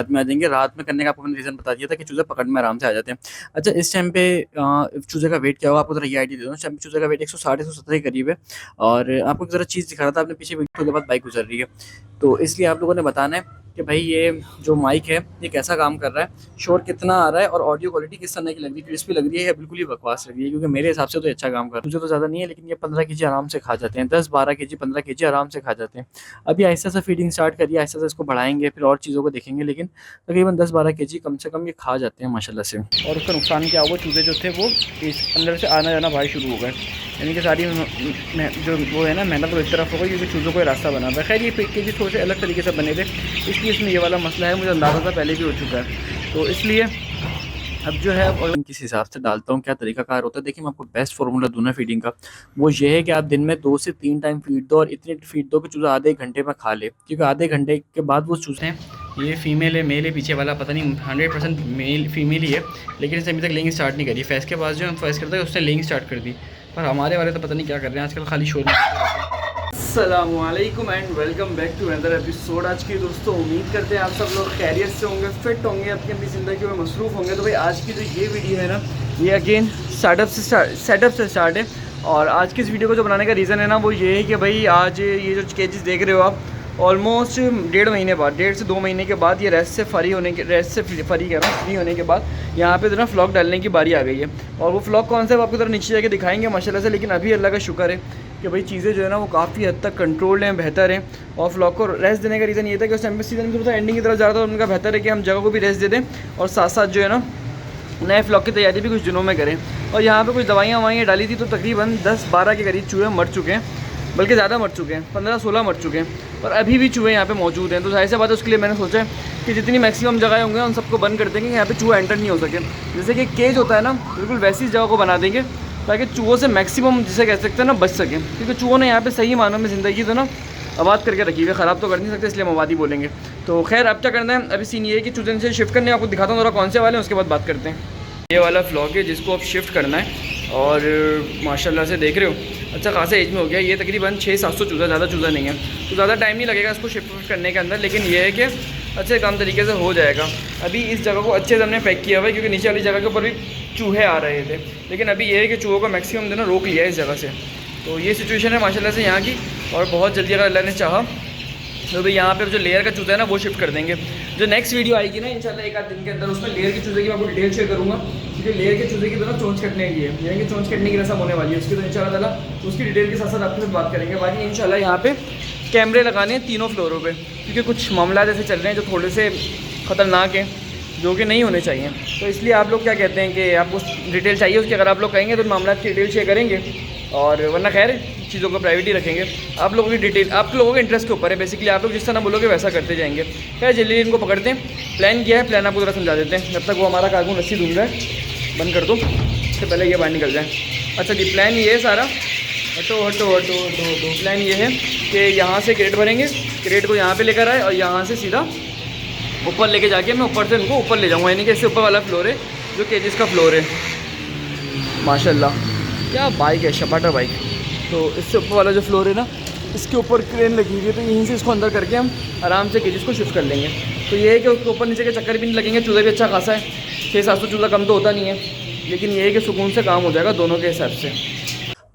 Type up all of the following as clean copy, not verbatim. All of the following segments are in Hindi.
साथ में आ जाएंगे। रात में करने का आपको मैंने रीज़न बता दिया था कि चूज़े पकड़ में आराम से आ जाते हैं। अच्छा, इस टाइम पे चूज़े का वेट क्या होगा आपको ज़रा ये आइडिया दे दूँ। इस टाइम पे चूज़े का वेट 160 170 के करीब है। और आपको ज़रा चीज़ दिखा रहा था, आपने पीछे वीडियो के बाद बाइक गुजर रही है, तो इसलिए आप लोगों ने बताना है कि भाई ये जो माइक है ये कैसा काम कर रहा है, शोर कितना आ रहा है और ऑडियो क्वालिटी किस तरह की लग रही है, क्रिस्पी लग रही है या बिल्कुल ही बकवास लग रही है। क्योंकि मेरे हिसाब से तो ये अच्छा काम कर रहा है। मुझे तो ज़्यादा नहीं है, लेकिन ये 15 केजी आराम से खा जाते हैं, 10-12 केजी 15 केजी आराम से खा जाते हैं। अभी आहिस्ता सा फीडिंग स्टार्ट करिए, आहिस्ता सा इसको बढ़ाएंगे, फिर और चीज़ों को देखेंगे, लेकिन तकरीबन 10-12 केजी कम से कम ये खा जाते हैं माशाल्लाह से। और उसका नुकसान क्या हुआ, चूज़े जो थे वो इस अंदर से आना जाना भाई शुरू हो गए, यानी कि सारी जो वो है ना मेहनत वो एक तरफ हो गई, क्योंकि चूज़ों को रास्ता बना था। खैर ये केजी थोड़े से अलग तरीके से बने थे, इसलिए इसमें ये वाला मसला है, मुझे अंदाज़ा था पहले भी हो चुका है, तो इसलिए अब जो है और किस हिसाब से डालता हूँ, क्या तरीकाकार होता है। देखिए मैं आपको बेस्ट फार्मूला दूँ ना फीडिंग का, वो ये है कि आप दिन में 2 से 3 टाइम फीड दो, और इतनी फीड दो कि चूज़ा आधे 1 घंटे में खा ले, क्योंकि आधे घंटे के बाद वो चूज़े हैं, ये फीमेल है मेल है पीछे वाला पता नहीं, 100% मेल फीमेल ही है, लेकिन इसने अभी तक लेइंग स्टार्ट नहीं करी। फैस के पास जो हम फैस करते हैं उसने लेइंग स्टार्ट कर दी, पर हमारे वाले तो पता नहीं क्या कर रहे हैं आजकल, खाली शोर। अस्सलामुअलैकुम and welcome back to another episode. आज की दोस्तों उम्मीद करते हैं आप सब लोग खैरियत से होंगे, फिट होंगे, अपनी अपनी ज़िंदगी में मसरूफ़ होंगे। तो भाई आज की जो ये वीडियो है ना, ये अगेन सेटअप से स्टार्ट है। और आज की इस वीडियो को जो बनाने का रीज़न है ना, वो ये है कि भाई आज ये जो केजेस देख रहे हो आप, ऑलमोस्ट 1.5 महीने बाद, 1.5 से 2 महीने के बाद ये रेस्ट से फ्री होने के बाद यहाँ पे जो ना फ्लॉग डालने की बारी आ गई है। और वो फ्लॉग कौन सा है वो आपको ज़रा नीचे जाके दिखाएंगे माशाल्लाह से। लेकिन अभी अल्लाह का शुक्र है कि भाई चीज़ें जो है ना वो काफ़ी हद तक कंट्रोल्ड हैं, बेहतर हैं। और फ्लॉग को रेस्ट देने का रीज़न ये था कि उस टाइम पे सीज़न में थोड़ा एंडिंग की तरफ जा रहा था, तो उनका बेहतर है कि हम जगह को भी रेस्ट दे दें और साथ साथ जो है ना नए फ्लॉग की तैयारी भी कुछ दिनों में करें। और यहाँ पे कुछ दवाइयाँ डाली थी, तो तकरीबन 10-12 के करीब चूहे मर चुके हैं, बल्कि ज़्यादा मर चुके हैं, 15-16 मर चुके हैं। पर अभी भी चूहे यहाँ पे मौजूद हैं, तो जाहिर सी बात है उसके लिए मैंने सोचा कि जितनी मैक्सिमम जगह होंगे उन सबको बंद कर देंगे, यहाँ पे चूहा एंटर नहीं हो सके। जैसे कि केज होता है ना, बिल्कुल वैसी जगह को बना देंगे ताकि चूहों से मैक्सिमम जिसे कह सकते हैं ना बच सकें। क्योंकि चूहों ने यहाँ पे सही मानों में ज़िंदगी तो ना आबाद करके रखी हुई है, ख़राब तो कर नहीं सकते, इसलिए हम आबादी बोलेंगे। तो खैर अब क्या करना है, अभी सीन ये है कि चूजे से शिफ्ट करने आपको दिखाता हूँ, थोड़ा कौन से वाले हैं उसके बाद बात करते हैं। ये वाला फ्लॉग है जिसको अब शिफ्ट करना है, और माशाल्लाह से देख रहे हो अच्छा खासा एज में हो गया। ये तकरीबन 600-700 चूज़ा, ज़्यादा चूज़ा नहीं है, तो ज़्यादा टाइम नहीं लगेगा इसको शिफ्ट करने के अंदर। लेकिन ये है कि अच्छे काम तरीके से हो जाएगा। अभी इस जगह को अच्छे से हमने पैक किया हुआ है, क्योंकि नीचे वाली जगह के ऊपर भी चूहे आ रहे थे, लेकिन अभी ये है कि चूहों का मैक्सिमम देना रोक लिया है इस जगह से। तो ये सिचुएशन है माशाल्लाह से यहाँ की। और बहुत जल्दी अगर अल्लाह ने चाहा तो भाई यहाँ पे जो लेयर का चूज़ा है ना वो शिफ्ट कर देंगे। जो नेक्स्ट वीडियो आएगी ना इंशाल्लाह एक आध दिन के अंदर, उसमें लेयर के चूज़े की मैं आपको डिटेल शेयर करूँगा, क्योंकि लेयर के चूज़े की तो ना चोंच कटने की है, यानी कि चोंच कटने की रस्म होने वाली है उसकी, तो इंशाल्लाह ताला उसकी डिटेल के साथ साथ आपके साथ बात करेंगे। बाकी इंशाल्लाह यहाँ पे कैमरे लगाने हैं तीनों फ्लोरों पे, क्योंकि कुछ मामला ऐसे चल रहे हैं जो थोड़े से ख़तरनाक हैं, जो कि नहीं होने चाहिए। तो इसलिए आप लोग क्या कहते हैं कि आपको डिटेल चाहिए उसकी, अगर आप लोग कहेंगे तो मामला की डिटेल शेयर करेंगे, और वरना खैर चीज़ों को प्राइवेट ही रखेंगे। आप लोगों की डिटेल आप लोगों के इंटरेस्ट के ऊपर है, बेसिकली आप लोग जिस तरह बोलोगे वैसा करते जाएंगे। खैर जल्दी इनको पकड़ते हैं, प्लान किया है, प्लान आपको ज़रा समझा देते हैं। जब तक वो हमारा कारकुन रस्सी ढूंढ रहा है, बंद कर दो, उससे पहले ये बाहर निकल जाए। अच्छा जी, प्लान ये है सारा, हटो। प्लान ये है कि यहाँ से क्रेट भरेंगे, क्रेट को यहाँ पे लेकर आए और यहाँ से सीधा ऊपर लेके जाके मैं ऊपर से उनको ऊपर ले जाऊँगा, यानी कि इससे ऊपर वाला फ्लोर है जो केजेस का फ्लोर है। माशाल्लाह क्या बाइक है, शपाटा बाइक। तो इससे ऊपर वाला जो फ्लोर है ना, इसके ऊपर क्रेन लगी हुई है, तो यहीं से इसको अंदर करके हम आराम से केजेस को शिफ्ट कर लेंगे। तो ये है कि उसके ऊपर नीचे के चक्कर भी नहीं लगेंगे, चूज़ा भी अच्छा खासा है, 600-700 चूज़ा कम तो होता नहीं है, लेकिन ये है कि सुकून से काम हो जाएगा दोनों के हिसाब से।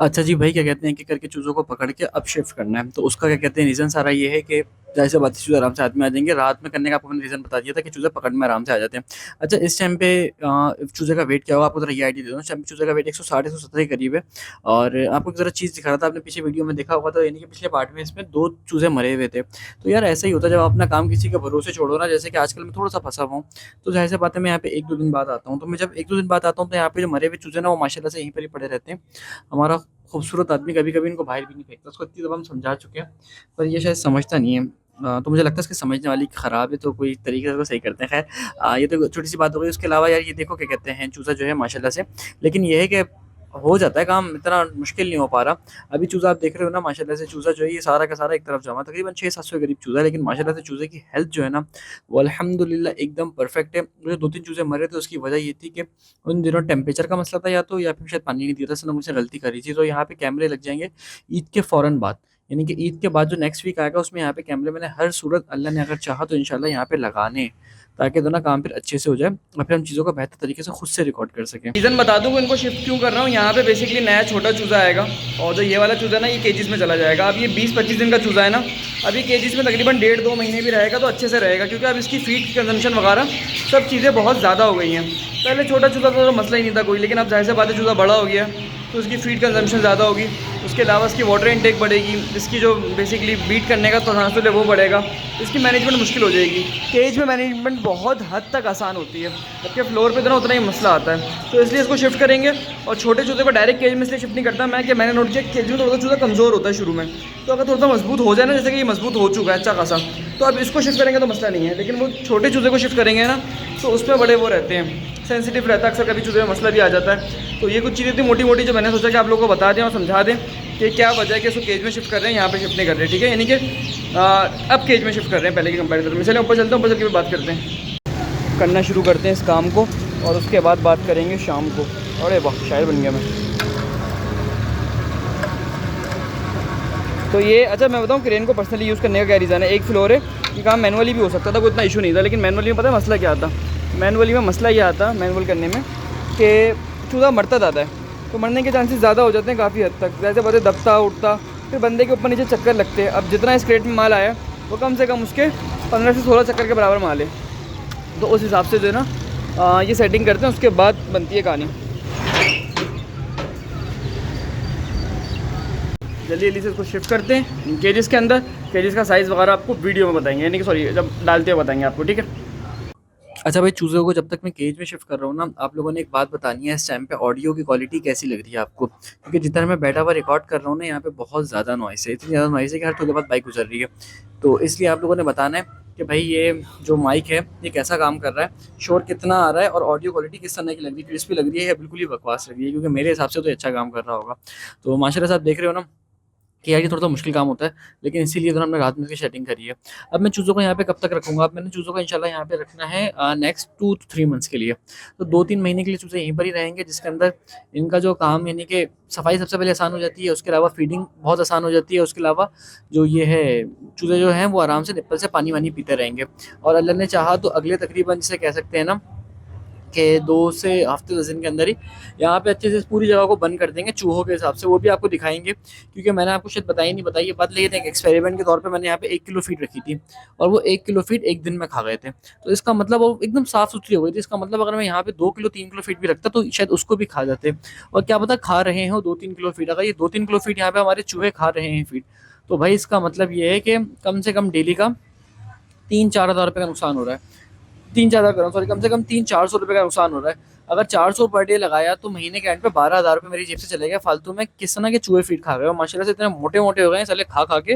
अच्छा जी भाई, क्या कहते हैं कि करके चूज़ों को पकड़ के अब शिफ्ट करना है, तो उसका क्या कहते हैं रीज़न सारा ये है कि जैसे बात चूज़े आराम से हाथ में आ जाएंगे। रात में करने का आपको मैंने रीज़न बता दिया था कि चूज़े पकड़ में आराम से आ जाते हैं। अच्छा, इस टाइम पे चूज़े का वेट क्या होगा आपको ज़रा ये आइडिया दे दूँ। इस टाइम पे चूज़े का वेट 160 170 के करीब है। और आपको ज़रा चीज़ दिखा रहा था, आपने पीछे वीडियो में देखा होगा, तो यानी कि पिछले पार्ट में इसमें 2 चूज़े मरे हुए थे। तो यार ऐसा ही होता है जब आप अपना काम किसी के भरोसे छोड़ो ना, जैसे कि आजकल मैं थोड़ा-सा फँसा हुआ हूँ, तो ज़ाहिर सी बात है मैं यहाँ पे 1-2 दिन बाद आता हूँ। तो मैं जब 1-2 दिन बाद आता हूँ, तो यहाँ पे जो मरे हुए चूज़े ना वो माशाल्लाह से यहीं पर ही पड़े रहते हैं। हमारा खूबसूरत आदमी कभी-कभी इनको बाहर भी नहीं फेंकता, उसको इतनी दफ़ा हम समझा चुके हैं, पर ये शायद समझता नहीं है। तो मुझे लगता है इसकी समझने वाली ख़राब है, तो कोई तरीके से उसको सही करते हैं। ख़ैर ये तो छोटी-सी बात हो गई। उसके अलावा यार ये देखो क्या कहते हैं, चूज़ा जो है माशाल्लाह से, लेकिन ये है कि हो जाता है काम, इतना मुश्किल नहीं हो पा रहा। अभी चूज़ा आप देख रहे हो ना माशाल्लाह से, चूज़ा जो है ये सारा का सारा एक तरफ जमा है, तकरीबन 600-700 के करीब चूज़ा है, लेकिन माशाल्लाह से चूज़े की हेल्थ जो है ना वो अल्हम्दुलिल्लाह एकदम परफेक्ट है। मुझे 2-3 चूज़े मरे थे, उसकी वजह ये थी कि उन दिनों टेम्परेचर का मसला था या फिर शायद पानी नहीं दिया था, इसने मुझसे गलती करी थी। तो यहाँ पे कैमरे लग जाएँगे ईद के फ़ौरन बाद, यानी कि ईद के बाद जो नेक्स्ट वीक आएगा उसमें यहाँ पे कैमरे मैंने हर सूरत अल्लाह ने अगर चाहा तो इंशाल्लाह यहाँ पे लगाने हैं। ताकि दोनों काम फिर अच्छे से हो जाए और फिर हम चीज़ों को बेहतर तरीके से खुद से रिकॉर्ड कर सकें। रीज़न बता दूँ इनको शिफ्ट क्यों कर रहा हूँ। यहाँ पे बेसिकली नया छोटा चूज़ा आएगा और जो ये वाला चूज़ा ना ये केजीज़ में चला जाएगा। अब ये 20-25 दिन का चूज़ा है ना, अभी केजीज़ में तकरीबन 1.5-2 महीने भी रहेगा तो अच्छे से रहेगा, क्योंकि अब इसकी फीड कंजम्पशन वगैरह सब चीज़ें बहुत ज़्यादा हो गई हैं। पहले छोटा चूज़ा था तो मसला ही नहीं था कोई, लेकिन अब जाहिर सी बात है चूज़ा बड़ा हो गया तो उसकी फीड कंजम्पशन ज़्यादा होगी, उसके अलावा इसकी वाटर इनटेक बढ़ेगी, इसकी जो बेसिकली बीट करने का तनासुल है वो बढ़ेगा, इसकी मैनेजमेंट मुश्किल हो जाएगी। केज में मैनेजमेंट बहुत हद तक आसान होती है, जबकि फ्लोर पे इतना उतना ही मसला आता है। तो इसलिए इसको शिफ्ट करेंगे और छोटे चूज़े को डायरेक्ट केज में इसलिए शिफ्ट नहीं करता मैं कि मैंने नोट किया केज में थोड़ा सा चूज़ा कमज़ोर होता है शुरू में, तो अगर थोड़ा सा मजबूत हो जाए ना, जैसे कि ये मजबूत हो चुका है अच्छा खासा, तो अब इसको शिफ्ट करेंगे तो मसला नहीं है। लेकिन वो छोटे चूज़े को शिफ्ट करेंगे ना तो उसमें बड़े वो रहते हैं, सेंसिटिव रहता है, अक्सर कभी चूज़े में मसला भी आ जाता है। तो ये कुछ चीज़ें थी मोटी मोटी जो मैंने सोचा कि आप लोगों को बता दें और समझा दें कि क्या वजह है कि इसको केज में शिफ्ट कर रहे हैं, यहाँ पे शिफ्ट नहीं कर रहे, ठीक है। यानी कि अब केज में शिफ्ट कर रहे हैं पहले की कंपेरिजन में। चलिए ऊपर चलते हैं, ऊपर चल के बात करते हैं, करना शुरू करते हैं इस काम को और उसके बाद बात करेंगे शाम को। अरे वाह, शायर बन गया मैं। तो ये अच्छा मैं बताऊँ क्रेन को पर्सनली यूज़ करने का क्या रीज़न है। एक फ्लोर है, ये काम मैनुअली भी हो सकता था, कोई इतना इशू नहीं था, लेकिन मैनुअली में पता है मसला क्या आता, मैनुअली में मसला ये आता मैनुअल करने में कि चूज़ा मरता ज़्यादा है, तो मरने के चांसेस ज़्यादा हो जाते हैं काफ़ी हद तक। जैसे पता है दबता उठता, फिर बंदे के ऊपर नीचे चक्कर लगते हैं। अब जितना इस क्रेट में माल आया वो कम से कम उसके 15 से 16 चक्कर के बराबर माल है, तो उस हिसाब से जो है ना ये सेटिंग करते हैं, उसके बाद बनती है कहानी। जल्दी जल्दी से इसको शिफ्ट करते हैं केजेस के अंदर। केजेस का साइज़ वगैरह आपको वीडियो में बताएंगे, यानी कि सॉरी जब डालते हुए बताएंगे आपको, ठीक है। अच्छा भाई, चूज़ों को जब तक मैं केज में शिफ्ट कर रहा हूँ ना, आप लोगों ने एक बात बतानी है इस टाइम पे, ऑडियो की क्वालिटी कैसी लग रही है आपको? क्योंकि जितना मैं बैठा हुआ रिकॉर्ड कर रहा हूँ ना, यहाँ पे बहुत ज़्यादा नॉइस है, इतनी ज़्यादा नॉइस है कि हर थोड़ी बाद बाइक गुजर रही है। तो इसलिए आप लोगों ने बताना है कि भाई ये जो माइक है ये कैसा काम कर रहा है, शोर कितना आ रहा है और ऑडियो क्वालिटी किस तरह की लग रही है, क्रिस्पी लग रही है या बिल्कुल ही बकवास लग रही है, क्योंकि मेरे हिसाब से तो अच्छा काम कर रहा होगा। तो माशाल्लाह से आप देख रहे हो ना कि यार ये थोड़ा-सा मुश्किल काम होता है, लेकिन इसीलिए तो हमने रात में इसकी सेटिंग करी है। अब मैं चूज़ों को यहाँ पे कब तक रखूँगा? अब मैंने चूज़ों को इंशाल्लाह यहाँ पे रखना है नेक्स्ट 2 to 3 मंथ्स के लिए। तो 2-3 महीने के लिए चूज़े यहीं पर ही रहेंगे, जिसके अंदर इनका जो काम यानी कि सफाई सबसे पहले आसान हो जाती है, उसके अलावा फीडिंग बहुत आसान हो जाती है, उसके अलावा जो ये है चूज़े जो हैं वो आराम से निप्पल से पानी-वानी पीते रहेंगे। और अल्लाह ने चाहा तो अगले तकरीबन जिसे कह सकते हैं ना कि 2 से हफ़्ते 10 दिन के अंदर ही यहाँ पे अच्छे से इस पूरी जगह को बंद कर देंगे चूहों के हिसाब से। वो भी आपको दिखाएँगे, क्योंकि मैंने आपको शायद बताई नहीं बताई ये बात, लेकिन एक एक्सपेरिमेंट के तौर पे मैंने यहाँ पे 1 किलो फीड रखी थी और वो 1 किलो फीड 1 दिन में खा गए थे। तो इसका मतलब वो एकदम साफ़-सुथरी हो गई थी। इसका मतलब अगर मैं यहाँ पे 2 किलो 3 किलो फीड भी रखता तो शायद उसको भी खा जाते, और क्या पता खा रहे हों 2-3 किलो फीड। अगर ये 2-3 किलो फीड यहाँ पे हमारे चूहे खा रहे हैं फीड, तो भाई इसका मतलब ये है कि कम से कम डेली का 3-4 हज़ार रुपये का नुकसान हो रहा है। 3-4 हज़ार सॉरी, कम से कम 300-400 रुपये का नुकसान हो रहा है। अगर 400 पर डे लगाया तो महीने के एंड पे 12,000 रुपये मेरी जेब से चले गए फालतू में, किस तरह के चूहे फीड खा गए और माशाल्लाह से इतने मोटे-मोटे हो गए हैं साले खा-खा के।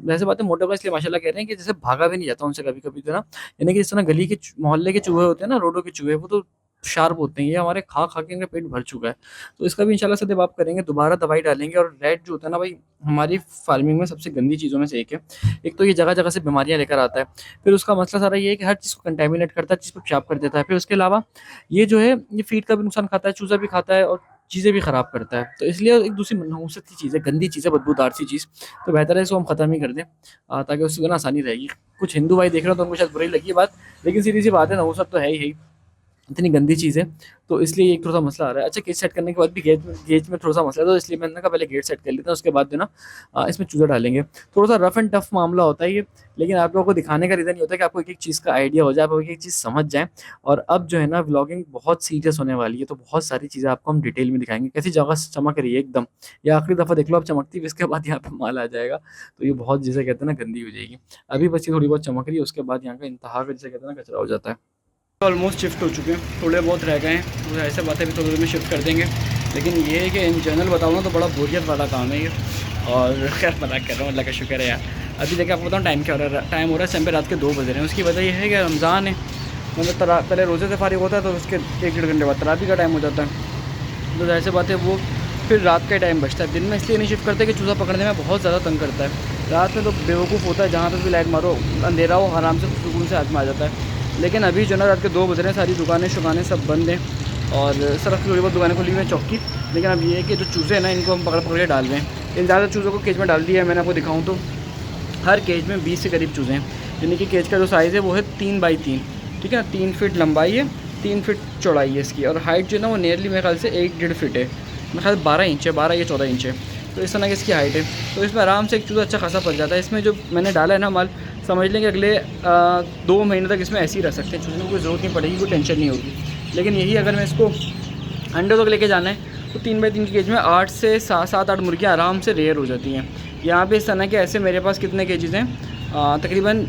वैसे बात है मोटे हो गए इसलिए माशाल्लाह कह रहे हैं कि जैसे भागा भी नहीं जाता उनसे कभी-कभी तो ना, यानी कि इस तरह गली के मोहल्ले के चूहे होते हैं ना, रोडों के चूहे, वो तो शार्प होते हैं, ये हमारे खा-खा के इनका पेट भर चुका है। तो इसका भी इंशाल्लाह से जब आप करेंगे दोबारा दवाई डालेंगे। और रेट जो होता है ना भाई, हमारी फार्मिंग में सबसे गंदी चीज़ों में से एक है। एक तो ये जगह-जगह से बीमारियाँ लेकर आता है, फिर उसका मसला सारा ये है कि हर चीज़ को कंटामिनेट करता है, चीज़ को पेशाब कर देता है। फिर उसके अलावा ये जो है ये फीड का भी नुकसान खाता है, चूज़ा भी खाता है और चीज़ें भी ख़राब करता है। तो इसलिए एक दूसरी नहुसत की चीज़ है, गंदी चीज़ है, बदबूदार सी चीज़। तो बेहतर है इसको हम ख़त्म ही कर दें, ताकि उससे ना आसानी रहेगी। कुछ हिंदू भाई देख रहे हो तो उनको शायद बुरी लगी ये बात, लेकिन सीधी-सी बात है, नहुसत तो है ही। इतनी गंदी चीज़ है, तो इसलिए एक थोड़ा-सा मसला आ रहा है। अच्छा, गेट सेट करने के बाद भी गेज में थोड़ा-सा मसला है, तो इसलिए मैंने कहा पहले गेट सेट कर लेते हैं, उसके बाद जो है ना इसमें चूज़ा डालेंगे। थोड़ा-सा रफ़ एंड टफ़ मामला होता है ये, लेकिन आप लोगों को दिखाने का रीज़न ये होता है कि आपको एक-एक चीज़ का आइडिया हो जाए, आप एक-एक चीज़ समझ जाएँ। और अब जो है ना व्लॉगिंग बहुत सीरियस होने वाली है, तो बहुत सारी चीज़ें आपको हम डिटेल में दिखाएँगे। कैसी जगह चमक रही है एकदम, या आखिरी दफ़ा देख लो आप चमकती हुई, इसके बाद यहाँ पे माल आ जाएगा, तो ये बहुत जिसे कहते हैं ना गंदी हो जाएगी। अभी बस ये थोड़ी बहुत चमक रही है, उसके बाद यहाँ का इंतहा का जिसे कहते हैं ना कचरा हो जाता है। ऑलमोस्ट शिफ्ट हो चुके हैं, थोड़े बहुत रह गए हैं, तो ऐसे बातें भी थोड़ी देर में शिफ्ट कर देंगे। लेकिन ये है कि इन जनरल बताऊँ ना तो बड़ा बोरियत वाला काम है ये। और खैर मजाक कर रहा हूँ, अल्लाह का शुक्र है यार। अभी देखिए आपको बताऊँ टाइम क्या हो रहा है, टाइम हो रहा है समय पे रात के 2 बज रहे हैं। उसकी वजह ये है कि रमज़ान है, मतलब पहले रोज़े से फारिग होता है तो उसके 1-1.5 घंटे बाद तरावी का टाइम हो जाता है। तो जाहिर सी बात है वो फिर रात का टाइम बचता है। दिन में इसलिए नहीं शिफ्ट करते कि चूज़ा पकड़ने में बहुत ज़्यादा तंग करता है। रात में तो बेवकूफ़ होता है, जहाँ तक भी लाइट मारो अंधेरा हो आराम से सुकून से हाथ में आ जाता है। लेकिन अभी जो ना रात के 2 बज रहे हैं, सारी दुकानें शुकानें सब बंद हैं और सिर्फ थोड़ी बहुत दुकानें खुली हुई हैं चौक की। लेकिन अब ये है कि जो चूज़े हैं ना इनको हम पकड़ के डाल रहे हैं। इन ज़्यादा चूज़ों को केज में डाल दिया है मैंने, आपको दिखाऊँ तो हर केज में 20 के करीब चूज़े हैं, यानी कि केज का जो साइज़ है वो है 3 बाई 3। ठीक है ना। 3 फीट लंबाई है, 3 फीट चौड़ाई है इसकी, और हाइट जो है ना वो नियरली मेरे ख्याल से 1-1.5 फीट है, मेरे ख्याल 12 इंच है, 12 या 14 इंच है। तो इस तरह की इसकी हाइट है। तो इसमें आराम से एक चूज़ा अच्छा खासा पल जाता है। इसमें जो मैंने डाला है ना माल, समझ लें कि अगले 2 महीने तक इसमें ऐसे ही रह सकते हैं, चूज़े को कोई ज़रूरत नहीं पड़ेगी, कोई टेंशन नहीं होगी। लेकिन यही अगर मैं इसको अंडे तक लेके जाना है तो 3 बाई 3 की केज में 8 से 7-8 मुर्गियाँ आराम से रेयर हो जाती हैं। यहाँ पे इस तरह के ऐसे मेरे पास कितने केजीज़ हैं, तकरीबन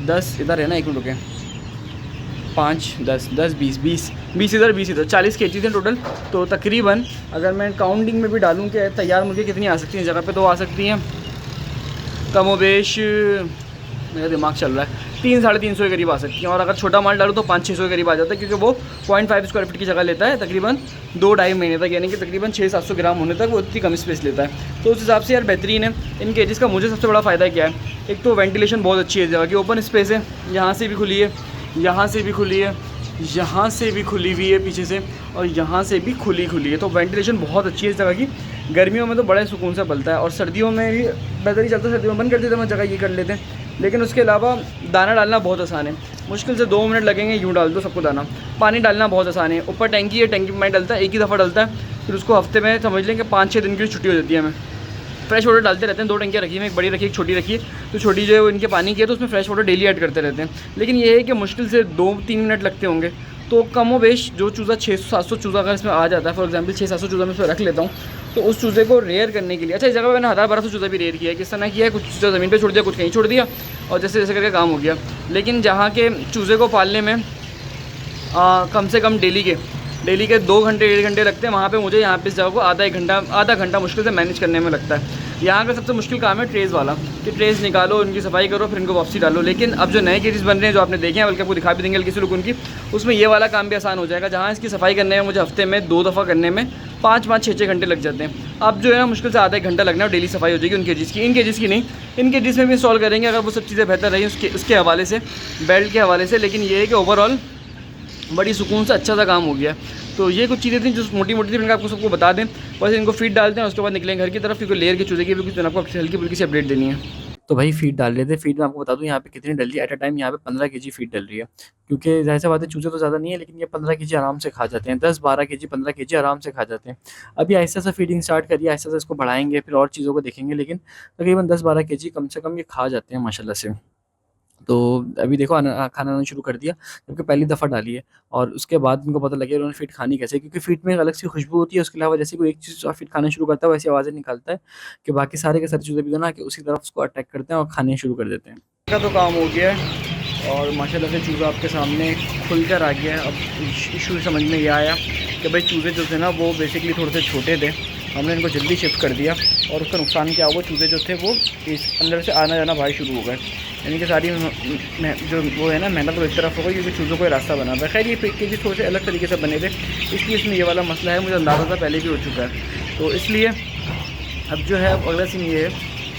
10 इधर है ना, 1 मिनट रुके, 5, 10, 10, 20 इधर 20 इधर, 40 केजीज़ हैं टोटल। तो तकरीबन अगर मैं काउंटिंग में भी डालूँ कि तैयार मुर्गी कितनी आ सकती हैं जगह पे, तो आ सकती हैं कमोबेश, मेरा दिमाग चल रहा है, 300-350 के करीब आ सकती हैं। और अगर छोटा माल डालूँ तो 500-600 के करीब आ जाता है, क्योंकि वो 0.5 स्क्वायर फीट की जगह लेता है तकरीबन 2-2.5 महीने तक, यानी कि तकरीबन 600-700 ग्राम होने तक वो इतनी कम स्पेस लेता है। तो उस हिसाब से यार बेहतरीन है। इन केजेस का मुझे सबसे बड़ा फ़ायदा क्या है, एक तो वेंटिलेशन बहुत अच्छी है, जगह की ओपन स्पेस है, यहाँ से भी खुली है, यहाँ से भी खुली है, यहाँ से भी खुली हुई है पीछे से, और यहाँ से भी खुली है। तो वेंटिलेशन बहुत अच्छी है इस जगह की। गर्मियों में तो बड़े सुकून से पलता है, और सर्दियों में भी बेहतर ही चलता है। सर्दियों में बंद कर देते हैं, जगह ये कर लेते हैं। लेकिन उसके अलावा दाना डालना बहुत आसान है, मुश्किल से 2 मिनट लगेंगे, यूँ डाल दो सबको दाना। पानी डालना बहुत आसान है, ऊपर टैंकी है, टैंकी में पानी डलता है, एक ही दफ़ा डलता है, फिर उसको हफ्ते में समझ लें कि 5-6 दिन की छुट्टी हो जाती है। हमें फ्रेश वाटर डालते रहते हैं, 2 टंकियाँ रखी हैं, एक बड़ी रखी एक छोटी रखी है। तो छोटी जो है वो इनके पानी की है, तो उसमें फ्रेश वाटर डेली ऐड करते रहते हैं। लेकिन ये है कि मुश्किल से 2-3 मिनट लगते होंगे। तो कमोबेश जो चूज़ा 600-700 चूज़ा अगर इसमें आ जाता है, फॉर एग्जांपल 600-700 चूज़ा मैं इसमें रख लेता हूँ, तो उस चूज़े को रेयर करने के लिए, अच्छा इस जगह पे मैंने 1000-1200 चूज़ा भी रेयर किया है। किस तरह किया है, कुछ चूज़ा ज़मीन पे छोड़ दिया, कुछ कहीं छोड़ दिया, और जैसे जैसे करके काम हो गया। लेकिन जहाँ के चूज़े को पालने में कम से कम डेली के 2 घंटे 1.5 घंटे लगते हैं, वहाँ पे मुझे यहाँ पे इस जगह को आधा घंटा मुश्किल से मैनेज करने में लगता है। यहाँ का सबसे मुश्किल काम है ट्रेज़ वाला, कि ट्रेज़ निकालो, उनकी सफाई करो, फिर इनको वापसी डालो। लेकिन अब जो नए केजेस बन रहे हैं, जो आपने देखे हैं, बल्कि आपको दिखा भी देंगे किसी लोग उनकी, उसमें ये वाला काम भी आसान हो जाएगा। जहाँ इसकी सफाई करने में मुझे हफ्ते में 2 दफ़ा करने में 5-5, 6-6 घंटे लग जाते हैं। अब जो है ना मुश्किल से आधा 1 घंटा लगना है, और डेली सफाई हो जाएगी उन केजेस की। इन केजेस की नहीं, इन केजेस में भी इंस्टॉल करेंगे अगर वो सब चीज़ें बेहतर रही उसके हवाले से, बेल्ट के हवाले से। लेकिन ये है कि ओवरऑल बड़ी सुकून से अच्छा सा काम हो गया। तो ये कुछ चीज़ें थी जो मोटी थी, मैंने आपको सबको बता दें। बस इनको फीड डालते हैं, उसके बाद निकलेंगे घर की तरफ, क्योंकि लेयर के चूज़े की भी कुछ आपको हल्की फुल्की सी अपडेट देनी है। तो भाई फीड डाल लेते हैं। फीड मैं आपको बता दूँ यहाँ पे कितनी डल रही है, एट अ टाइम यहाँ पे 15 केजी फीड डल रही है। क्योंकि ज़ाहिर सी बात है चूज़े तो ज़्यादा नहीं है, लेकिन ये 15 केजी आराम से खा जाते हैं, 10-12 केजी 15 केजी आराम से खा जाते हैं। अभी आहिस्ता सा फीडिंग स्टार्ट करिए, आहिस्ता सा इसको बढ़ाएंगे, फिर और चीज़ों को देखेंगे, लेकिन तकरीबन 10-12 केजी कम से कम ये खा जाते हैं माशाल्लाह से। तो अभी देखो खाना आना शुरू कर दिया, जबकि पहली दफ़ा डाली है, और उसके बाद उनको पता लगे उन्होंने फ़ीड खानी कैसे है, क्योंकि फ़ीड में एक अलग सी खुशबू होती है। उसके अलावा जैसे कोई एक चीज़ फ़ीड खाना शुरू करता है, वैसी आवाज़ें निकालता है कि बाकी सारे के सारे चूज़े भी ना कि उसी तरफ उसको अटैक करते हैं और खाने शुरू कर देते हैं। का तो काम हो गया है, और माशाल्लाह से चूज़ा आपके सामने खुल कर आ गया है। अब इशू समझ में ये आया कि भाई चूज़े जो थे ना वो बेसिकली थोड़े से छोटे थे, हमने इनको जल्दी शिफ्ट कर दिया, और उसका नुकसान क्या हुआ, चूज़े जो थे वो इस अंदर से आना जाना भाई शुरू हो गए। यानी कि सारी जो वो है ना मेहनत वो एक तरफ हो गई, क्योंकि चूज़ों को रास्ता बना था। खैर ये केजी थोड़े से अलग तरीके से बने थे, इसलिए इसमें ये वाला मसला है, मुझे अंदाज़ा था पहले भी हो चुका है। तो इसलिए अब जो है अगला सीन ये है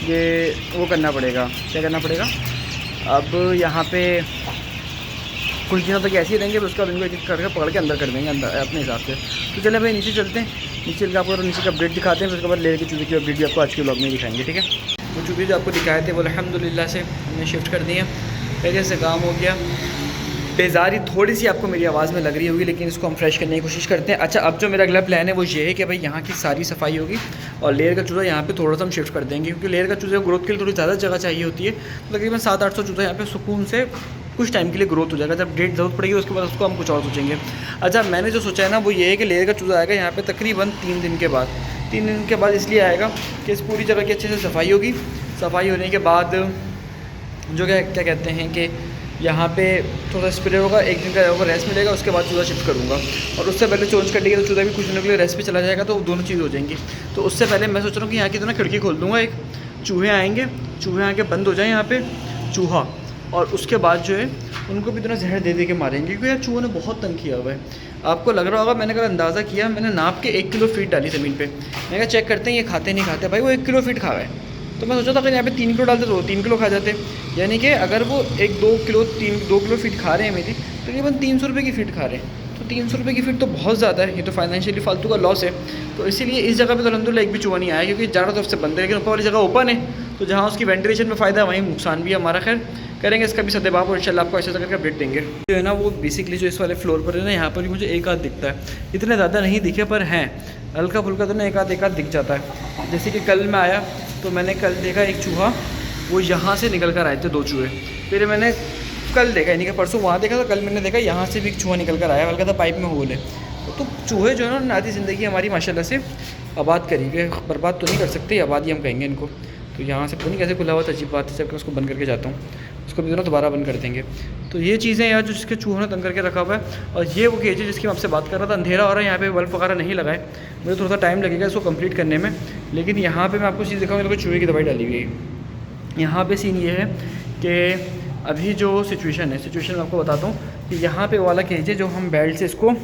कि वो करना पड़ेगा, क्या करना पड़ेगा, अब यहाँ पे कुछ दिनों तक ऐसे ही रहेंगे, उसका इनको एक करके पकड़ के अंदर कर देंगे अंदर अपने हिसाब से। तो चले भाई नीचे चलते हैं, नीचे चल के आपको नीचे का अपडेट दिखाते हैं, फिर उसके बाद लेकर चूज़े की अपडेट भी आपको आज के ब्लॉग में दिखाएंगे, ठीक है। वो चूज़े जो आपको दिखाए थे वो अल्हम्दुलिल्लाह से हमने शिफ्ट कर दिए, पहले से काम हो गया। बेजारी थोड़ी सी आपको मेरी आवाज़ में लग रही होगी, लेकिन इसको हम फ्रेश करने की कोशिश करते हैं। अच्छा, अब जो मेरा अगला प्लान है वो ये है कि भाई यहाँ की सारी सफाई होगी, और लेयर का चूज़ा यहाँ पे थोड़ा सा हम शिफ्ट कर देंगे, क्योंकि लेयर का चूज़े को ग्रोथ के लिए थोड़ी ज़्यादा जगह चाहिए होती है। तो तकरीबन 700-800 चूज़ा यहाँ पे सुकून से कुछ टाइम के लिए ग्रोथ हो जाएगा। जब डेट ज़रूरत पड़ेगी उसके बाद उसको हम कुछ और सोचेंगे। अच्छा, मैंने जो सोचा है ना वो ये है कि लेयर का चूज़ा आएगा यहाँ पे तकरीबन 3 दिन के बाद। 3 दिन के बाद इसलिए आएगा कि इस पूरी जगह की अच्छे से सफाई होगी। सफाई होने के बाद जो क्या कहते हैं कि यहाँ पे थोड़ा स्प्रे होगा, 1 दिन का होगा, रेस्ट मिलेगा, उसके बाद चूज़ा शिफ्ट करूँगा। और उससे पहले चोंच कटेगी तो चूज़ा भी कुछ दिनों के लिए रेस्ट पे चला जाएगा, तो दोनों चीज़ हो जाएंगी। तो उससे पहले मैं सोच रहा हूँ कि यहाँ की तो ना खिड़की खोल दूँगा, एक चूहे आएँगे, चूहे आके बंद हो जाए यहाँ पे चूहा, और उसके बाद जो है उनको भी इतना जहर दे के मारेंगे, क्योंकि यार चूहों ने बहुत तंग किया हुआ है। आपको लग रहा होगा, मैंने कल अंदाज़ा किया, मैंने नाप के 1 किलो फीड डाली ज़मीन पे। मैंने कहा चेक करते हैं ये खाते नहीं खाते, भाई वो 1 किलो फीड खा गए। तो मैं सोचा था अगर यहाँ पे 3 किलो डालते तो 3 किलो खा जाते, यानी कि अगर वो 2 किलो फीड खा रहे हैं मेरी, तकरीबन 300 रुपये की फीड खा रहे हैं। तो 300 रुपये की फीड तो बहुत ज़्यादा है, ये तो फाइनेंशियली फालतू का लॉस है। तो इसीलिए इस जगह पे तो अल्हम्दुलिल्लाह एक भी चूहा नहीं आया, क्योंकि चारों तरफ से बंद है। लेकिन ऊपर वाली जगह ओपन है, तो जहाँ उसकी वेंटिलेशन में फ़ायदा है वहीं नुकसान भी है हमारा। खैर करेंगे इसका भी सदेबाप और इंशाल्लाह आपको ऐसा करके अपडेट देंगे। जो है ना वो बेसिकली जो इस वाले फ्लोर पर है ना, यहाँ पर भी मुझे एक आध दिखता है, इतने ज़्यादा नहीं दिखे पर हैं हल्का फुल्का तो ना एक आध दिख जाता है। जैसे कि कल मैं आया तो मैंने कल देखा एक चूहा, वो यहाँ से निकल कर आए थे 2 चूहे। फिर मैंने कल देखा, यानी कि परसों वहाँ देखा, तो कल मैंने देखा यहाँ से भी एक चूहा निकल कर आया, हल्का था पाइप में होल है। तो चूहे जो है ना आधी ज़िंदगी हमारी माशाल्लाह से आबाद करेंगे, बर्बाद तो नहीं कर सकते, आबाद ही हम कहेंगे इनको। तो यहाँ से पता नहीं कैसे खुला हुआ था, अजीब बात है। जब उसको बंद करके जाता हूँ, उसको भी दोबारा बंद कर देंगे। तो ये चीज़ें यार जो जिसके चूहों ने तंग करके रखा हुआ है। और ये वो केज है जिसकी मैं आपसे बात कर रहा था। अंधेरा हो रहा है, यहाँ पे बल्ब वगैरह नहीं लगाए, मुझे थोड़ा सा टाइम लगेगा इसको कंप्लीट करने में। लेकिन यहाँ पे मैं आपको चीज़ दिखाऊँगा, मेरे को चूहे की दवाई डाली हुई है। यहाँ पे सीन ये है कि अभी जो सिचुएशन मैं आपको बताता हूँ कि यहाँ पे वाला केज है जो हम बेल्ट से इसको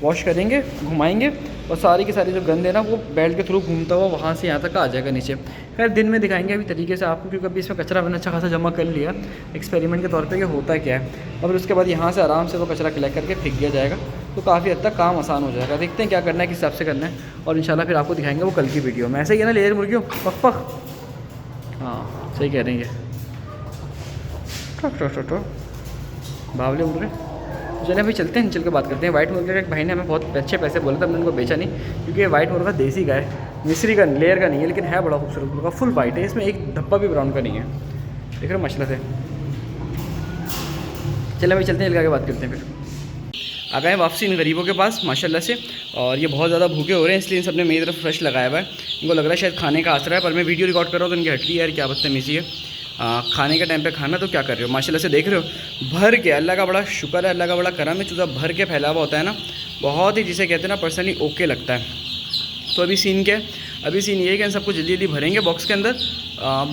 वॉश करेंगे, घुमाएंगे, और सारी की सारी जो गंद है ना वो बेल्ट के थ्रू घूमता हुआ वहाँ से यहाँ तक आ जाएगा नीचे। खैर दिन में दिखाएंगे अभी तरीके से आपको, क्योंकि अभी इसमें कचरा मैंने अच्छा खासा जमा कर लिया एक्सपेरिमेंट के तौर पे कि होता क्या है। और उसके बाद यहाँ से आराम से वो कचरा कलेक्ट करके फेंक दिया जाएगा, तो काफ़ी हद तक काम आसान हो जाएगा। देखते हैं क्या करना है, किस हिसाब से करना है, और इंशाल्लाह फिर आपको दिखाएंगे वो कल की वीडियो में। ऐसे ही है ना लेयर मुर्गियों पक पक, हाँ सही कह रहे हैं ये बावले उड़ रहे। चलिए अभी चलते हैं, चल के बात करते हैं। वाइट मुर्गे का एक भाई ने हमें बहुत अच्छे पैसे बोले थे, हमने उनको बेचा नहीं, क्योंकि ये वाइट मुर्गा देसी का है, मिस्री का लेयर का नहीं है, लेकिन है बड़ा खूबसूरत मुर्गा, फुल वाइट है, इसमें एक धब्बा भी ब्राउन का नहीं है, देख रहे हो माशाल्लाह से। चलिए अभी चलते हैं, चल के बात करते हैं। फिर आ गए वापसी इन गरीबों के पास माशाल्लाह से, और ये बहुत ज़्यादा भूखे हो रहे हैं, इसलिए इन सबने मेरी तरफ फ्रेश लगाया हुआ है। इनको लग रहा है शायद खाने का आसरा है, पर मैं वीडियो रिकॉर्ड कर रहा हूँ तो इनकी हटकी यार क्या बदतमीज़ी है। खाने के टाइम पे खाना तो क्या कर रहे हो, माशाल्लाह से देख रहे हो भर के। अल्लाह का बड़ा शुक्र है, अल्लाह का बड़ा करम है, चूज़ा भर के फैला हुआ होता है ना, बहुत ही जिसे कहते हैं ना पर्सनली ओके लगता है। तो अभी सीन क्या है, अभी सीन ये है कि इन सबको जल्दी जल्दी भरेंगे बॉक्स के अंदर,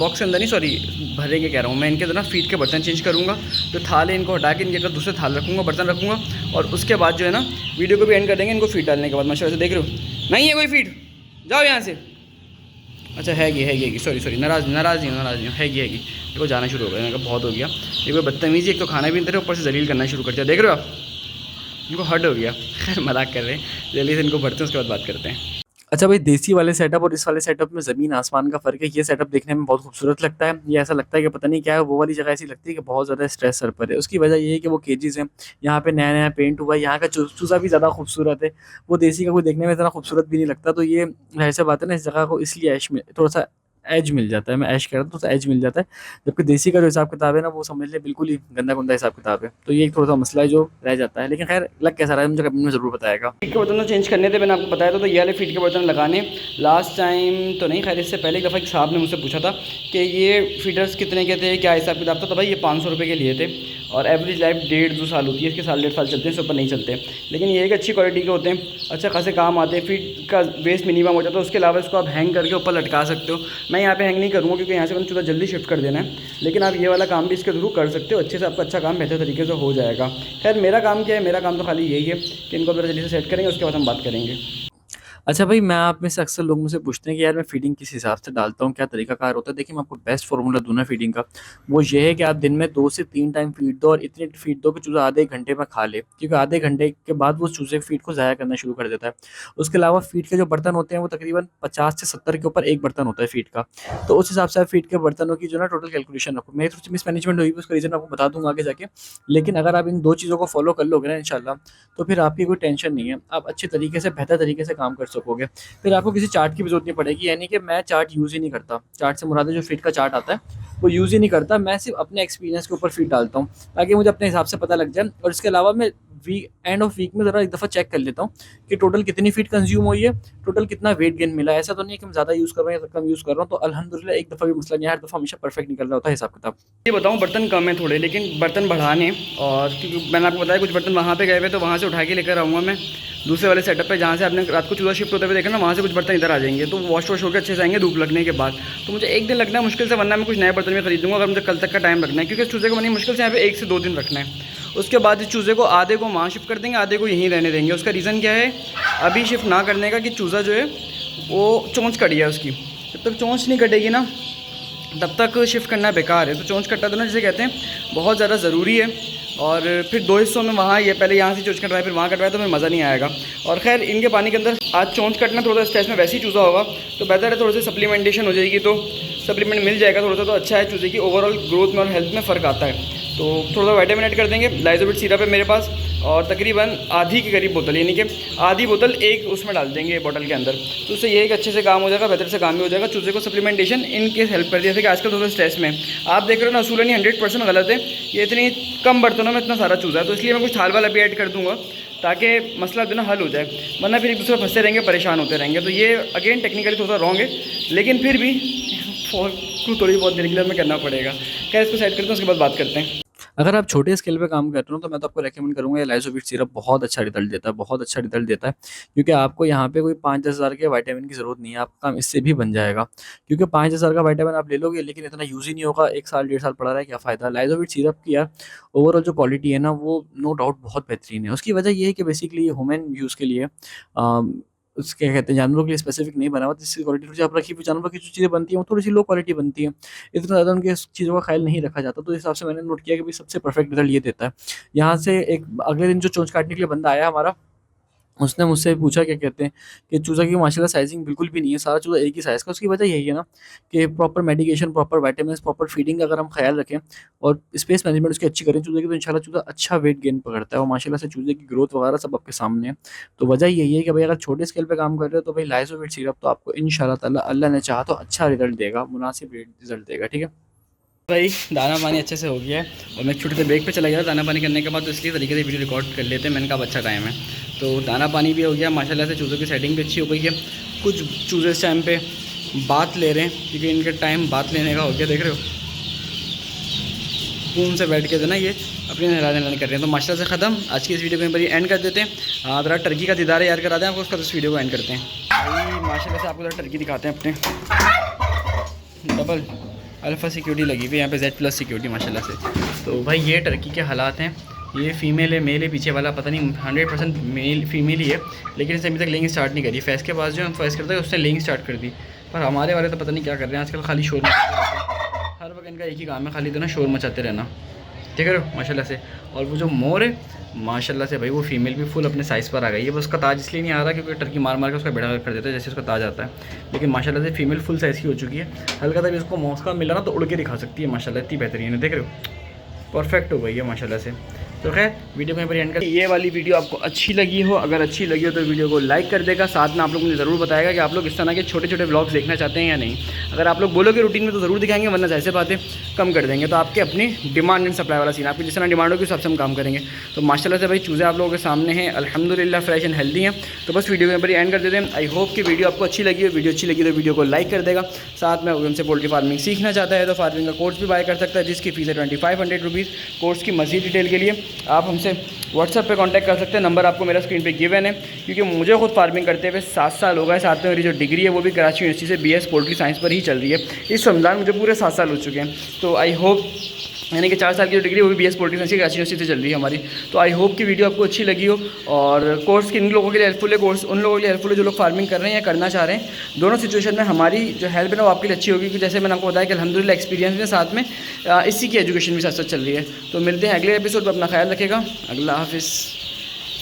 बॉक्स के अंदर नहीं सॉरी भरेंगे कह रहा हूँ मैं, इनके अंदर ना फीड के बर्तन चेंज करूँगा, जो थाल है इनको हटा के इनके अंदर दूसरे थाल रखूँगा, बर्तन रखूँगा, और उसके बाद जो है ना वीडियो को भी एंड कर देंगे इनको फीड डालने के बाद। माशाल्लाह से देख रहे हो नहीं है कोई फीड, जाओ यहाँ से। अच्छा हैगी सॉरी नाराज़ नहीं हूँ, हैगी देखो जाना शुरू हो गया, मैंने कहा बहुत हो गया, ये कोई बदतमीज़ी, एक तो खाना भी नहीं दे रहे, ऊपर से जलील करना शुरू कर दिया, देख रहे हो आप, इनको हर्ट हो गया। खैर मजाक कर रहे हैं, जल्दी से इनको भरते हैं, उसके बाद बात करते हैं। अच्छा भाई, देसी वाले सेटअप और इस वाले सेटअप में ज़मीन आसमान का फ़र्क है। ये सेटअप देखने में बहुत खूबसूरत लगता है, ये ऐसा लगता है कि पता नहीं क्या है, वो वाली जगह ऐसी लगती है कि बहुत ज़्यादा स्ट्रेस सर पर है। उसकी वजह ये है कि वो केजेस हैं, यहाँ पे नया नया पेंट हुआ है, यहाँ का चूज़ा भी ज़्यादा खूबसूरत है, वो देसी का कोई देखने में इतना खूबसूरत भी नहीं लगता। तो ये ऐसे बात है ना, इस जगह को इसलिए ऐश में थोड़ा सा एज मिल जाता है, मैं ऐश कह रहा हूँ तो एज मिल जाता है, जबकि देसी का जो हिसाब किताब है ना वो समझ ले बिल्कुल ही गंदा गुंदा हिसाब किताब है। तो ये एक थोड़ा सा मसला है जो रह जाता है, लेकिन खैर लग कैसा रहा है मुझे कभी में ज़रूर बताएगा। फीड के बर्तन तो चेंज करने थे, मैंने आपको बताया था, तो ये वाले फीड के बर्तन लगाने लास्ट टाइम तो नहीं, खैर इससे पहले एक दफ़ा एक साहब ने मुझसे पूछा था कि ये फीडर्स कितने के थे, क्या हिसाब किताब था, तो भाई ये 500 रुपये के लिए थे, और एवरेज लाइफ 1.5-2 साल होती है, इसके 1.5 साल चलते हैं, इससे ऊपर नहीं चलते। लेकिन ये एक अच्छी क्वालिटी के होते हैं, अच्छा खासे काम आते हैं, फीड का वेस्ट मिनिमम हो जाता है। उसके अलावा इसको आप हैंग करके ऊपर लटका सकते हो, मैं यहाँ पे हैंग नहीं करूँगा क्योंकि यहाँ से मैंने चूल्हा जल्दी शिफ्ट कर देना है, लेकिन आप ये वाला काम भी इसके थ्रू कर सकते हो, अच्छे से आपका अच्छा काम बेहतर तरीके से हो जाएगा। खैर मेरा काम क्या है, मेरा काम तो खाली यही है कि इनको जल्दी से सेट करेंगे, उसके बाद हम बात करेंगे। अच्छा भाई, मैं आप में से अक्सर लोग मुझसे पूछते हैं कि यार मैं फ़ीडिंग किस हिसाब से डालता हूँ, क्या तरीकाकार होता है? देखिए, मैं आपको बेस्ट फ़ॉर्मूला दूँ ना फ़ीडिंग का, वो ये है कि आप दिन में 2 से 3 टाइम फ़ीड दो, और इतनी फ़ीड दो कि चूज़ा आधे 1 घंटे में खा ले, क्योंकि आधे घंटे के बाद वो चूज़े फ़ीड को ज़ाया करना शुरू कर देता है। उसके अलावा फ़ीड के जो बर्तन होते हैं वो तकरीबन 50 से 70 के ऊपर एक बर्तन होता है फ़ीड का, तो उस हिसाब से आप फ़ीड के बर्तनों की जो ना टोटल कैलकुलेशन रखो। मेरी थोड़ी सी मिसमैनेजमेंट हुई, उसका रीज़न आपको बता दूँगा आगे जाके, लेकिन अगर आप इन 2 चीज़ों को फ़ॉलो कर लोगे ना इंशाल्लाह, तो फिर आपकी कोई टेंशन नहीं है, आप अच्छे तरीके से बेहतर तरीके से काम कर सकोगे। फिर आपको किसी चार्ट की भी ज़रूरत नहीं पड़ेगी, यानी कि मैं चार्ट यूज़ ही नहीं करता। चार्ट से मुराद है जो फीड का चार्ट आता है वो यूज़ ही नहीं करता, मैं सिर्फ अपने एक्सपीरियंस के ऊपर फीड डालता हूँ, ताकि मुझे अपने हिसाब से पता लग जाए। और इसके अलावा मैं एंड ऑफ वीक में ज़रा एक दफ़ा चेक कर लेता हूँ कि टोटल कितनी फीड कंज्यूम हुई है, टोटल कितना वेट गेन मिला है। ऐसा तो नहीं है कि मैं ज़्यादा यूज़ कर रहा हूँ या कम यूज़ कर रहा हूँ, तो अल्हम्दुलिल्लाह एक दफ़ा भी मसला नहीं है, हर दफ़ा हमेशा परफेक्ट निकल रहा होता है हिसाब किताब। ये बताऊँ, बर्तन कम है थोड़े, लेकिन बर्तन बढ़ाने, और क्योंकि मैंने आपको बताया कुछ बर्तन वहाँ पे गए हुए, तो वहाँ से उठा के लेकर आऊँगा मैं दूसरे वाले सेटअप पे, जहाँ से आपने रात को चूल्हा शिफ्ट होते हुए देखा ना, वहाँ से कुछ बर्तन इधर आ जाएंगे, तो वॉश होकर अच्छे से आएंगे धूप लगने के बाद। तो मुझे एक दिन लगना है मुश्किल से, वरना मैं कुछ नए बर्तन में खरीदूँगा, अगर मुझे कल तक का टाइम रखना है, क्योंकि चूजे को मैंने मुश्किल से यहाँ पे 1 से 2 दिन रखना है। उसके बाद इस चूज़े को आधे को वहाँ शिफ्ट कर देंगे, आधे को यहीं रहने देंगे। उसका रीज़न क्या है अभी शिफ्ट ना करने का, कि चूज़ा जो है वो चोंच कटी है उसकी, जब तक चोंच नहीं कटेगी ना तब तक शिफ्ट करना बेकार है। तो चोंच कट्टा तो ना जिसे कहते हैं बहुत ज़्यादा ज़रूरी है, और फिर 2 हिस्सों में वहाँ ये पहले यहाँ से चोंच कटवाए फिर वहाँ कटवाए, तो फिर मज़ा नहीं आएगा। और खैर इनके पानी के अंदर आज चोंच कटना थोड़ा स्ट्रेस में वैसे ही चूज़ा होगा, तो बेहतर है थोड़ी सी सप्लीमेंटेशन हो जाएगी, तो सप्लीमेंट मिल जाएगा थोड़ा सा तो अच्छा है, चूज़े की ओवरऑल ग्रोथ में और हेल्थ में फ़र्क आता है। तो थोड़ा सा विटामिन ऐड कर देंगे। लाइजोबिट सिरप है मेरे पास और तकरीबन आधी के करीब बोतल, यानी कि आधी बोतल एक उसमें डाल देंगे बॉटल के अंदर, तो उससे ये एक अच्छे से काम हो जाएगा, बेहतर से काम भी हो जाएगा। चूज़े को सप्लीमेंटेशन इनके हेल्प कर दिया, जैसे कि आजकल थोड़ा स्ट्रेस में आप देख रहे हो ना, असूलन ही 100% गलत है। ये इतनी कम बर्तनों में इतना सारा चूज़ा है, तो इसलिए मैं कुछ थाल वाला भी ऐड कर दूँगा ताकि मसला जो ना हल हो जाए, वरना फिर एक दूसरे फंसते रहेंगे, परेशान होते रहेंगे। तो ये अगेन टेक्निकली थोड़ा सा रॉन्ग है, लेकिन फिर भी थोड़ी बहुत देर के लिए हमें करना पड़ेगा। क्या इसको सेट करते हैं, उसके बाद बात करते हैं। अगर आप छोटे स्केल पे काम कर रहे हो तो मैं तो आपको रेकमेंड करूँगा, ये लाइज़ोबिट सिरप बहुत अच्छा रिजल्ट देता है, बहुत अच्छा रिजल्ट देता है। क्योंकि आपको यहाँ पे कोई 5-10 हज़ार के विटामिन की ज़रूरत नहीं है, आपका काम इससे भी बन जाएगा। क्योंकि 5-10 हज़ार का विटामिन आप ले लोगे लेकिन इतना यूज़ ही नहीं होगा, 1 साल 1.5 साल पड़ा रहा है, क्या फ़ायदा। लाइज़ोबिट सिरप की यार ओवरऑल जो क्वालिटी है ना, वो नो डाउट बहुत बेहतरीन है। उसकी वजह ये है कि बेसिकली ह्यूमन यूज़ के लिए उसके कहते हैं जानवरों के लिए स्पेसिफिक नहीं बना हुआ, तो इसकी क्वालिटी थोड़ी आप रखी हुई, जानवरों की जो चीज़ें बनती हैं वो थोड़ी सी लो क्वालिटी बनती हैं, इतना ज़्यादा उनके चीज़ों का ख्याल नहीं रखा जाता। तो इस हिसाब से मैंने नोट किया कि भाई सबसे परफेक्ट रिजल्ट ये देता है। यहाँ से एक अगले दिन जो चोंच काटने के लिए बंदा आया हमारा, उसने मुझसे पूछा क्या कहते हैं कि चूज़ा की माशाल्लाह साइज़िंग बिल्कुल भी नहीं है, सारा चूज़ा एक ही साइज़ का। उसकी वजह यही है ना कि proper medication, proper vitamins, proper feeding का अगर हम ख़्याल रखें और स्पेस मैनेजमेंट उसकी अच्छी करें चूज़े की, तो इंशाल्लाह चूज़ा अच्छा वेट गेन पकड़ता है और माशाल्लाह से चूज़े की ग्रोथ वगैरह सब आपके सामने है। तो वजह यही है कि भाई अगर छोटे स्केल पे काम कर रहे हो तो भाई लाइज़ोबिट सिरप तो आपको इंशाल्लाह ताला अल्लाह ने चाहा तो अच्छा रिज़ल्ट देगा, मुनासिब रिज़ल्ट देगा, ठीक है? भाई दाना पानी अच्छे से हो गया है और मैं छोटे से ब्रेक पे चला गया था दाना पानी करने के बाद, तो इसलिए तरीके से वीडियो रिकॉर्ड कर लेते हैं। मैंने कहा अच्छा टाइम है, तो दाना पानी भी हो गया माशाल्लाह से। चूज़ों की सेटिंग भी अच्छी हो गई है। कुछ चूज़े इस टाइम पे बात ले रहे हैं क्योंकि इनके टाइम बात लेने का हो गया, देख रहे हो सुकून से बैठ के जो ना ये अपनी नहलाने कर रहे हैं। तो माशाल्लाह से ख़त्म आज की इस वीडियो को बड़ी एंड कर देते हैं। हाँ ज़रा टर्की का दीदार यार करा दें आपको, उसका इस वीडियो को एंड करते हैं। भाई माशाल्लाह से आपको ज़रा टर्की दिखाते हैं अपने, डबल अल्फ़ा सिक्योरिटी लगी हुई है यहाँ पे, Z+ सिक्योरिटी माशाल्लाह से। तो भाई ये टर्की के हालात हैं, ये फीमेल है मेल है, पीछे वाला पता नहीं 100% मेल फीमेल ही है, लेकिन इसने अभी तक लेइंग स्टार्ट नहीं करी। फैस के पास जो हम फैस करते हैं उसने लेइंग स्टार्ट कर दी, पर हमारे वाले तो पता नहीं क्या कर रहे हैं आजकल, खाली शोर मचाते रहते हैं। हर वक्त इनका एक ही काम है, खाली तो ना शोर मचाते रहना, ठीक है माशाल्लाह से। और वो जो मोर है माशाल्लाह से भाई वो फीमेल भी फुल अपने साइज़ पर आ गई है। बस उसका ताज इसलिए नहीं आ रहा क्योंकि टर्की मार मार के उसका बेड़ा कर देता है जैसे उसका ताज आता है, लेकिन माशाल्लाह से फीमेल फुल साइज़ की हो चुकी है। हल्का सा भी उसको मौका मिला ना तो उड़ के दिखा सकती है माशाल्लाह, इतनी बेहतरीन है, देख रहे हो परफेक्ट हो गई है माशाल्लाह से। तो खैर वीडियो में एंड कर, ये वाली वीडियो आपको अच्छी लगी हो, अगर अच्छी लगी हो तो वीडियो को लाइक कर देगा। साथ में आप लोग मुझे ज़रूर बताएगा कि आप लोग इस तरह के छोटे छोटे व्लॉग्स देखना चाहते हैं या नहीं। अगर आप लोग बोलोगे रूटीन में तो ज़रूर दिखाएंगे, वरना जैसे बातें कम कर देंगे। तो आपके अपनी डिमांड एंड सप्लाई वाला सीन, आपकी जिस तरह डिमांड होगी उस हिसाब से हम काम करेंगे। तो माशाल्लाह से भाई चूज़े आप लोगों के सामने हैं, अल्हम्दुलिल्लाह फ्रेश एंड हेल्दी हैं। तो बस वीडियो में एंड कर देते हैं। आई होप कि वीडियो आपको अच्छी लगी हो, वीडियो अच्छी लगी तो वीडियो को लाइक कर देगा। साथ में उनसे पोल्ट्री फार्मिंग सीखना चाहता है तो फार्मिंग का कोर्स भी बाय कर सकता है, जिसकी फ़ीस है 2500 रुपीज़। कोर्स की मज़ीद डिटेल के लिए आप हमसे व्हाट्सएप पे कांटेक्ट कर सकते हैं, नंबर आपको मेरा स्क्रीन पे गिवन है। क्योंकि मुझे खुद फार्मिंग करते हुए 7 साल हो गए, साथ में मेरी जो डिग्री है वो भी कराची यूनिवर्सिटी से BS पोल्ट्री साइंस पर ही चल रही है। इस रमज़ान मुझे पूरे 7 साल हो चुके हैं। तो आई होप यानी कि 4 साल की जो डिग्री वो भी BS पोल्ट्री साइंस की कराची यूनिवर्सिटी से चल रही है हमारी। तो आई होप कि वीडियो आपको अच्छी लगी हो और कोर्स किन लोगों के लिए हेल्पफुल है, कोर्स उन लोगों के लिए हेल्पफुल है जो लोग फार्मिंग कर रहे हैं या करना चाह रहे हैं। दोनों सिचुएशन में हमारी जो हेल्प है ना वो आपके लिए अच्छी होगी, क्योंकि जैसे मैंने आपको बताया कि अल्हम्दुलिल्लाह एक्सपीरियंस में साथ में इसी की एजुकेशन भी साथ साथ चल रही है। तो मिलते हैं अगले एपिसोड पर, अपना ख्याल रखेगा, अल्लाह हाफिज़।